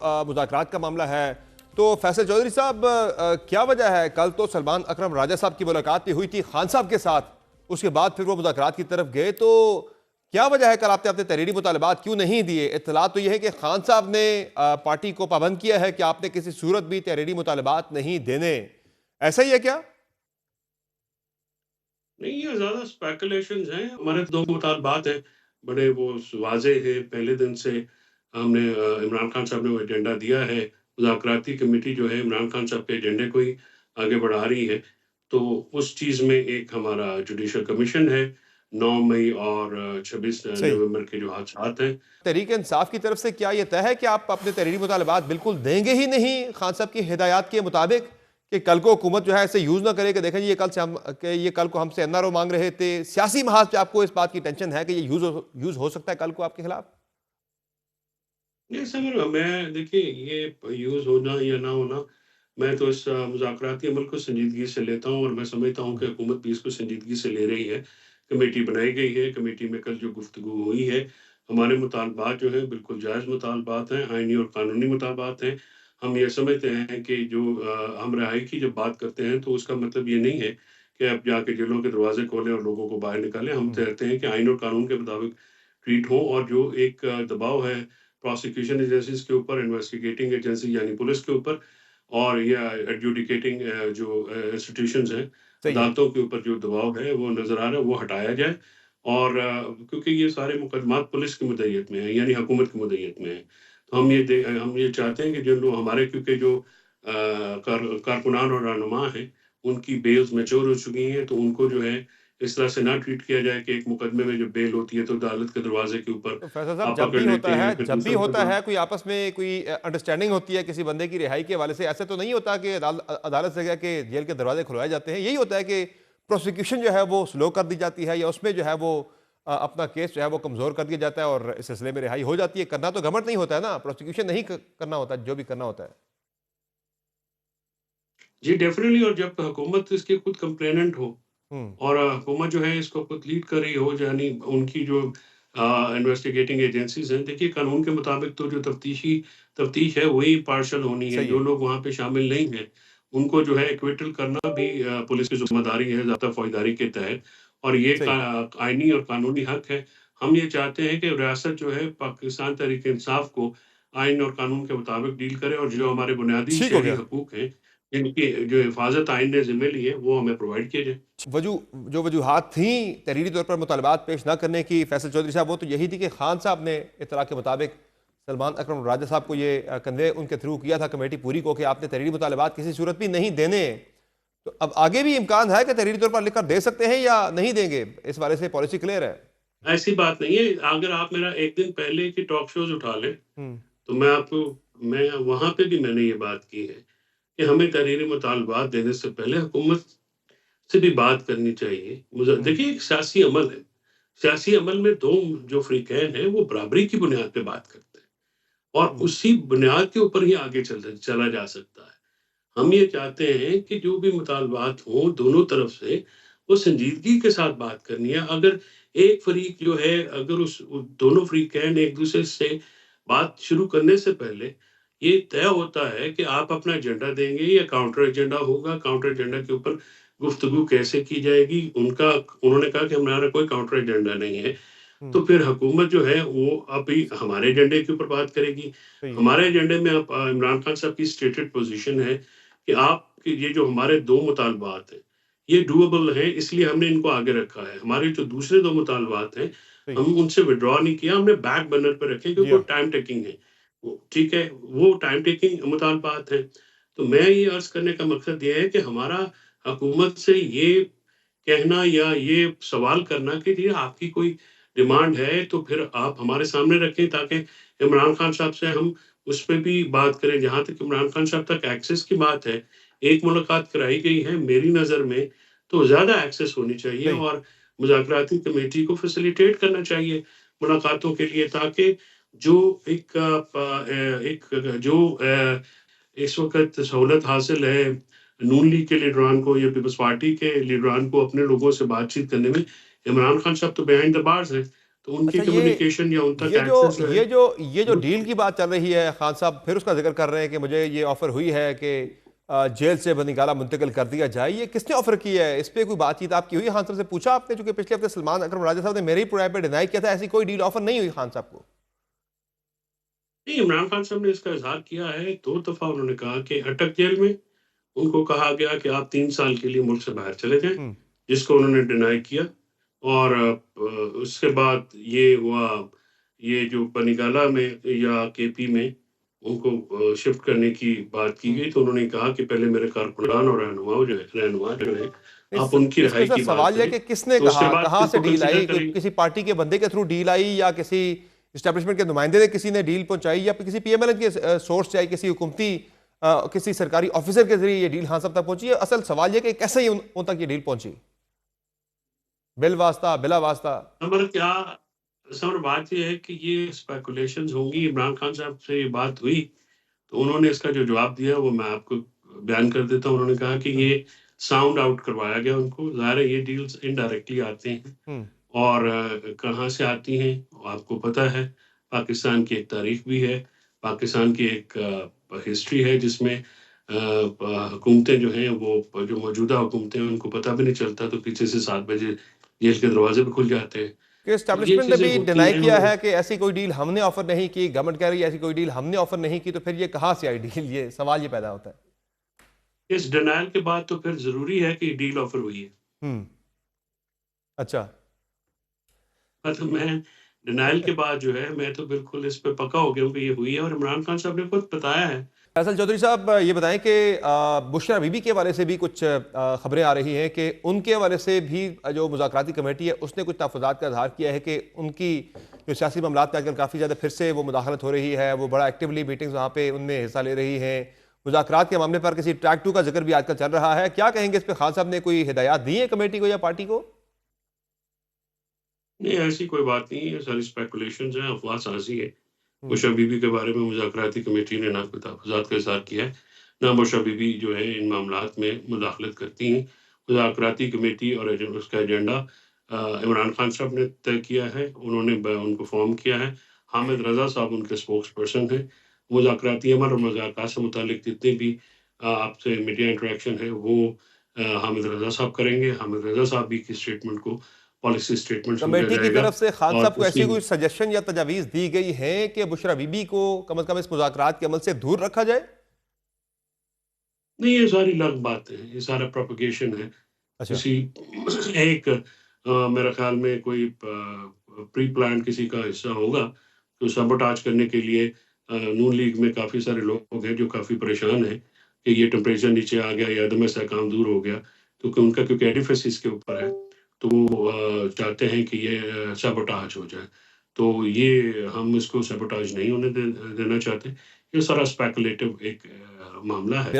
مذاکرات کا معاملہ ہے تو فیصل چودھری صاحب کیا وجہ ہے؟ کل تو سلمان اکرم راجہ صاحب کی ملاقات بھی ہوئی تھی خان صاحب کے ساتھ، اس کے بعد پھر وہ مذاکرات کی طرف گئے، تو کیا وجہ ہے کل آپ نے اپنے تحریری مطالبات کیوں نہیں دیے؟ اطلاع تو یہ ہے کہ خان صاحب نے پارٹی کو پابند کیا ہے کہ آپ نے کسی صورت بھی تحریری مطالبات نہیں دینے، ایسا ہی ہے کیا؟ نہیں، یہ زیادہ اسپیکولیشنز ہیں. ہمارے دو مطالبات ہیں بڑے، وہ واضح ہے. پہلے دن سے ہم نے عمران خان صاحب نے وہ ایجنڈا دیا ہے. مذاکراتی کمیٹی جو ہے عمران خان صاحب کے ایجنڈے کو ہی آگے بڑھا رہی ہے. تو اس چیز میں ایک ہمارا جوڈیشل کمیشن ہے 9 مئی اور 26 صحیح. نومبر کے جو حادثات ہیں. تحریک انصاف کی طرف سے کیا یہ طے ہے کہ آپ اپنے تحریری مطالبات بالکل دیں گے ہی نہیں خان صاحب کی ہدایات کے مطابق، کہ کل کو حکومت جو ہے اسے یوز نہ کرے کہ دیکھیں یہ کل کو ہم سے NRO مانگ رہے تھے، سیاسی محاذ پہ آپ کو اس بات کی ٹینشن ہے کہ یہ یوز ہو سکتا ہے کل کو آپ کے خلاف؟ نہیں سر، میں دیکھیے یہ یوز ہونا یا نہ ہونا، میں تو اس مذاکراتی عمل کو سنجیدگی سے لیتا ہوں، اور میں سمجھتا ہوں کہ حکومت بھی اس کو سنجیدگی سے لے رہی ہے. کمیٹی بنائی گئی ہے. کمیٹی میں کل جو گفتگو ہوئی ہے، ہمارے مطالبات جو ہیں بالکل جائز مطالبات ہیں، آئینی اور قانونی مطالبات ہیں. ہم یہ سمجھتے ہیں کہ جو ہم رہائی کی جب بات کرتے ہیں تو اس کا مطلب یہ نہیں ہے کہ اب جا کے جیلوں کے دروازے کھولیں اور لوگوں کو باہر نکالیں. ہم کہتے ہیں کہ آئین اور قانون کے مطابق ٹریٹ ہوں، اور جو ایک دباؤ ہے پروسیکیوشن ایجنسیز کے اوپر، انویسٹیگیٹنگ ایجنسی یعنی پولیس کے اوپر، اور یا ایڈجوڈیکیٹنگ جو انسٹیٹیوشنز ہیں صحیح ہے. عدالتوں کے اوپر جو دباؤ ہے وہ نظر آ رہا ہے، وہ ہٹایا جائے. اور کیونکہ یہ سارے مقدمات پولیس کی مدعیت میں ہیں، یعنی حکومت کی مدعیت میں ہیں. تو ہم یہ چاہتے ہیں کہ جو لوگ ہمارے، کیونکہ جو کارکنان اور رہنما ہیں ان کی بیلز میچور ہو چکی ہیں، تو ان کو جو ہے اس طرح سے نہ ٹریٹ کیا جائے کہ ایک مقدمے میں جو بیل ہوتی ہے تو عدالت کے دروازے کے اوپر تو فیصل صاحب آپ پکڑ لیتے ہیں، پھر جب بھی دوسرا ہوتا مقدمہ. ہے کوئی آپس میں کوئی انڈرسٹینڈنگ ہوتی ہے کسی بندے کی رہائی کے حوالے سے، ایسا تو نہیں ہوتا کہ عدالت سے گیا کہ جیل کے دروازے کھلوائے جاتے ہیں؟ یہی ہوتا ہے کہ پروسیکیوشن جو ہے وہ سلو کر دی جاتی ہے، یا اس میں جو ہے وہ اپنا کیس جو ہے وہ کمزور کر دیا جاتا ہے اور اس سلسلے میں رہائی ہو جاتی ہے. کرنا تو گورنمنٹ نہیں ہوتا ہے نا، پروسیکیوشن نہیں کرنا ہوتا جو بھی کرنا ہوتا ہے. جی ڈیفینیٹلی. اور جب حکومت اس کی خود کمپلیننٹ ہو ہوں. اور حکومت جو ہے اس کو خود لیڈ کر رہی ہو، یعنی ان کی جو انویسٹیگیٹنگ ایجنسیز ہیں، دیکھیے قانون کے مطابق تو جو تفتیش ہے وہی پارشل ہونی ہے. صحیح جو ہے. لوگ وہاں پہ شامل نہیں ہیں ان کو جو ہے ایکویٹل کرنا بھی پولیس کی ذمہ داری ہے ضابطہ فوجداری کے تحت، اور یہ صحیح. آئینی اور قانونی حق ہے. ہم یہ چاہتے ہیں کہ ریاست جو ہے پاکستان تحریک انصاف کو آئین اور قانون کے مطابق ڈیل کرے، اور جو ہمارے بنیادی ٹھیک ہو شہری گیا. حقوق ہیں جن کی جو حفاظت آئین نے ذمہ لی ہے وہ ہمیں پرووائڈ کیے جائے. جو وجوہات تھیں تحریری طور پر مطالبات پیش نہ کرنے کی فیصل چودھری صاحب، وہ تو یہی تھی کہ خان صاحب نے اطلاع کے مطابق سلمان اکرم راجہ صاحب کو یہ کنوے ان کے تھرو کیا تھا کمیٹی پوری کو کہ آپ نے تحریری مطالبات کسی صورت بھی نہیں دینے. تو اب آگے بھی امکان ہے کہ تحریری طور پر لکھ کر دے سکتے ہیں یا نہیں دیں گے؟ اس بارے سے پالیسی کلیئر ہے؟ ایسی بات نہیں ہے. اگر آپ میرا ایک دن پہلے کی ٹاک شوز اٹھا لیں ہوں. تو میں وہاں پہ بھی میں نے یہ بات کی ہے کہ ہمیں تحریری مطالبات دینے سے پہلے حکومت سے بھی بات کرنی چاہیے. دیکھیے ایک سیاسی عمل ہے. سیاسی عمل میں دو جو فریقین ہیں وہ برابری کی بنیاد پہ بات کرتے ہیں، اور اسی بنیاد کے اوپر ہی آگے چلا جا سکتا ہے. ہم یہ چاہتے ہیں کہ جو بھی مطالبات ہوں دونوں طرف سے وہ سنجیدگی کے ساتھ بات کرنی ہے. اگر ایک فریق جو ہے، اگر اس دونوں فریقین ایک دوسرے سے بات شروع کرنے سے پہلے یہ طے ہوتا ہے کہ آپ اپنا ایجنڈا دیں گے یا کاؤنٹر ایجنڈا ہوگا، کاؤنٹر ایجنڈا کے اوپر گفتگو کیسے کی جائے گی، انہوں نے کہا کہ ہمارا کوئی کاؤنٹر ایجنڈا نہیں ہے، تو پھر حکومت جو ہے وہ ابھی ہمارے ایجنڈے کے اوپر بات کرے گی. صحیح ہے. ہمارے ایجنڈے میں عمران خان صاحب کی اسٹیٹڈ پوزیشن ہے کہ آپ کے یہ جو ہمارے دو مطالبات ہیں یہ ڈویبل ہیں، اس لیے ہم نے ان کو آگے رکھا ہے. ہمارے جو دوسرے دو مطالبات ہیں صحیح. ہم ان سے وڈرا نہیں کیا، ہم نے بیک برنر پہ رکھے جی کیونکہ وہ ہاں. ٹائم ٹیکنگ ہے. ٹھیک ہے، وہ ٹائم ٹیکنگ مطالبات ہیں. تو میں یہ عرض کرنے کا مقصد یہ ہے کہ ہمارا حکومت سے یہ کہنا یا یہ سوال کرنا کہ جی آپ کی کوئی ڈیمانڈ ہے تو پھر آپ ہمارے سامنے رکھیں تاکہ عمران خان صاحب سے ہم اس پہ بھی بات کریں. جہاں تک عمران خان صاحب تک ایکسس کی بات ہے، ایک ملاقات کرائی گئی ہے میری نظر میں، تو زیادہ ایکسس ہونی چاہیے صحیح. اور مذاکراتی کمیٹی کو فیسیلیٹیٹ کرنا چاہیے ملاقاتوں کے لیے، تاکہ جو جو اس وقت سہولت حاصل ہے نون لیگ کے لیڈران کو یا پیپلز پارٹی کے لیڈران کو اپنے لوگوں سے بات چیت کرنے میں، عمران خان صاحب تو بیہائنڈ دا بارز ہیں، تو ان کی اچھا کمیونیکیشن یا ان تک یہ جو ایکسس جو ہے یہ جو ڈیل کی بات چل رہی ہے، خان صاحب پھر اس کا ذکر کر رہے ہیں کہ مجھے یہ آفر ہوئی ہے کہ جیل سے بنگالہ منتقل کر دیا جائے، یہ کس نے آفر کی ہے؟ اس پہ کوئی بات چیت آپ کی ہوئی خان صاحب سے؟ پوچھا آپ نے؟ چونکہ پچھلے ہفتے سلمان اکرم راجہ صاحب نے میرے ہی پروگرام پہ ڈینائی کیا تھا، ایسی کوئی ڈیل آفر نہیں ہوئی خان صاحب کو۔ نہیں، عمران خان صاحب نے اس کا اظہار کیا ہے، 2 دفعہ انہوں نے کہا کہ اٹک جیل میں ان کو کہا گیا کہ آپ 3 سال کے لیے ملک سے باہر چلے جائیں، ہم، جس کو انہوں نے ڈینائی کیا، اور اس کے بعد یہ ہوا، یہ جو بنگالہ میں یا کے پی میں ان کو شفٹ کرنے کی بات کی ہم۔ گئی، تو انہوں نے کہا کہ پہلے میرے کارکنان اور رہنما جو ہے آپ ان کی اس میں رہائی سر کی بات سوال یہ کریں، کہ کس نے تو اس کے کہا، بعد کہاں پھر سے کو ڈیل کنسیڈر آئی؟ کریں۔ کسی پارٹی کے بندے کے تھرو ڈیل آئی، یا کسی اسٹیبلشمنٹ کے نمائندے نے کسی نے ڈیل پہنچائی، یا پھر کسی پی ایم ایل این کے سورس سے آئی، کسی حکومتی کسی سرکاری آفیسر کے ذریعے یہ ڈیل خان صاحب تک پہنچی ہے؟ اصل سوال یہ کہ کیسے ہی ان تک یہ ڈیل پہنچی، بل واسطہ بلا واسطہ؟ سمر بات یہ ہے کہ یہ اسپیکولیشنز ہوں گی۔ عمران خان صاحب سے یہ بات ہوئی تو انہوں نے اس کا جو جواب دیا وہ میں آپ کو بیان کر دیتا ہوں۔ انہوں نے کہا کہ ہم، یہ ساؤنڈ آؤٹ کروایا گیا ان کو، ظاہر ہے یہ ڈیلز انڈائریکٹلی آتے ہیں، ہم۔ اور کہاں سے آتی ہیں آپ کو پتہ ہے۔ پاکستان کی ایک تاریخ بھی ہے، پاکستان کی ایک ہسٹری ہے جس میں حکومتیں جو ہیں وہ جو موجودہ حکومتیں ہیں ان کو پتہ بھی نہیں چلتا، تو پیچھے سے 7 بجے جیل کے دروازے بھی کھل جاتے ہیں، کہ تو یہ اسٹیبلشمنٹ نے چیزیں بھی ہوتی ڈینائی ہیں۔ کیا ہے کہ ایسی کوئی ڈیل ہم نے آفر نہیں کی، گورنمنٹ کہہ رہی ہے ایسی کوئی ڈیل ہم نے آفر نہیں کی، تو پھر یہ کہاں سے آئی ڈیل؟ یہ سوال یہ پیدا ہوتا ہے۔ اس ڈینائل کے بعد تو پھر ضروری ہے کہ ڈیل آفر ہوئی ہے۔ ہم، اچھا۔ مطلب میں ڈینائل کے بعد جو ہے میں تو بالکل اس پہ پکا ہو گیا ہوں کہ یہ ہوئی ہے، اور عمران خان صاحب نے خود بتایا ہے۔ فیصل چودھری صاحب یہ بتائیں کہ بشرا بی بی کے حوالے سے بھی کچھ خبریں آ رہی ہیں کہ ان کے حوالے سے بھی جو مذاکراتی کمیٹی ہے اس نے کچھ تحفظات کا اظہار کیا ہے کہ ان کی جو سیاسی معاملات میں آج کل کافی زیادہ پھر سے وہ مداخلت ہو رہی ہے، وہ بڑا ایکٹیولی میٹنگز وہاں پہ ان میں حصہ لے رہی ہیں، مذاکرات کے معاملے پر کسی ٹریک 2 کا ذکر بھی آج کل چل رہا ہے۔ کیا کہیں گے اس پہ؟ خان صاحب نے کوئی ہدایات دی ہیں کمیٹی کو یا پارٹی کو؟ نہیں، ایسی کوئی بات نہیں ہے، ساری اسپیکولیشنز ہیں، افواہ سازی ہے۔ ہم، بشرا بی بی کے بارے میں مذاکراتی کمیٹی نے نہ کوئی تحفظات کا اظہار کیا ہے، نہ بشرا بی بی جو ہے ان معاملات میں مداخلت کرتی ہیں۔ مذاکراتی کمیٹی اور اس کا ایجنڈا عمران خان صاحب نے طے کیا ہے، انہوں نے ان کو فارم کیا ہے، حامد رضا صاحب ان کے سپوکس پرسن ہیں۔ مذاکراتی عمل اور مذاکرات سے متعلق جتنے بھی آپ سے میڈیا انٹریکشن ہے وہ حامد رضا صاحب کریں گے۔ حامد رضا صاحب بھی کی اسٹیٹمنٹ کو پالیسی اسٹیٹمنٹ سمجھا کمیٹی کی جائے گا، طرف سے خان اور صاحب کو ایسی اسی کوئی سجیشن یا تجاویز دی گئی ہیں کہ بشرا بی بی کو کم از کم اس مذاکرات کے عمل سے دور رکھا جائے؟ نہیں، یہ ساری لغ باتیں ہیں، یہ سارا پروپیگیشن ہے۔ اچھا۔ کسی ایک میرے خیال میں کوئی پری پلان کسی کا حصہ ہوگا تو سبوٹاج کرنے کے لیے نون لیگ میں کافی سارے لوگ ہیں جو کافی پریشان ہیں کہ یہ ٹمپریچر نیچے آ گیا یا عدم استحکام دور ہو گیا، تو ان کا کیونکہ ایڈیفیس اس کے اوپر ہے تو وہ چاہتے ہیں کہ یہ سبوٹاج ہو جائے، تو یہ ہم اس کو سبوٹاج نہیں ہونے دینا چاہتے۔ یہ سارا اسپیکولیٹو ایک معاملہ ہے۔